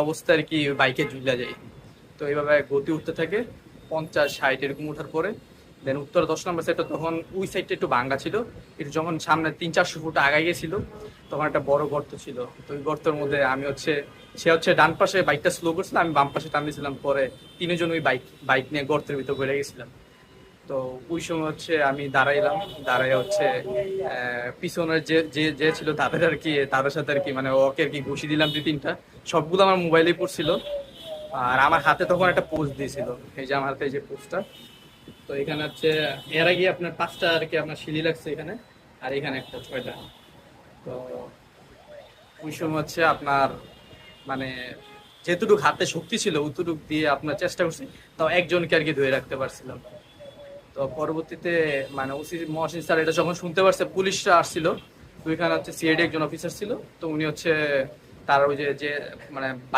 অবস্থা আর কি বাইকে ঝুলে যায়। তো এইভাবে গতি উঠতে থাকে 50-60 এরকম উঠার পরে দেন উত্তর 10 নম্বর সাইডটা তখন ওই সাইডটা একটু ভাঙ্গা ছিল। একটু যখন সামনে 300-400 ফুট আগায় গেছিল তখন একটা বড় গর্ত ছিল। তো ওই গর্তের মধ্যে আমি হচ্ছে, সে হচ্ছে ডান পাশে বাইকটা স্লো করছিল, আমি বাম পাশে টান দিয়েছিলাম, পরে তিনজন ওই বাইক বাইক নিয়ে গর্তের ভিতর পড়ে গেছিলাম। তো ওই সময় হচ্ছে আমি দাঁড়াইলাম, দাঁড়াই হচ্ছে পিছনের যে যে যে ছিল তাদের আর কি, তাদের সাথে আর কি মানে ওকে আর কি ঘুষি দিলাম 2-3টা। সবগুলো আমার মোবাইলেই পড়ছিল। আর আমার হাতে তখন একটা পোস্ট দিয়েছিল, এই যে আমার হাতে এই যে পোস্টটা। তো এখানে হচ্ছে এর আগে আপনার 5টা আর কি আপনার সিলি লাগছে এখানে, আর এখানে একটা 6টা। তো ওই সময় হচ্ছে আপনার মানে যেটুকু হাতে শক্তি ছিল অতটুকু দিয়ে আপনার চেষ্টা করছি, তাও একজনকে আর কি ধরে রাখতে পারছিলাম। তো পরবর্তীতে মানে ওসি মহসিন স্যার এটা যখন শুনতে পারছে, পুলিশরা আসছিল। তো ওইখানে হচ্ছে সিআইডি একজন অফিসার ছিল, তো উনি হচ্ছে তার ওই যে যে মানে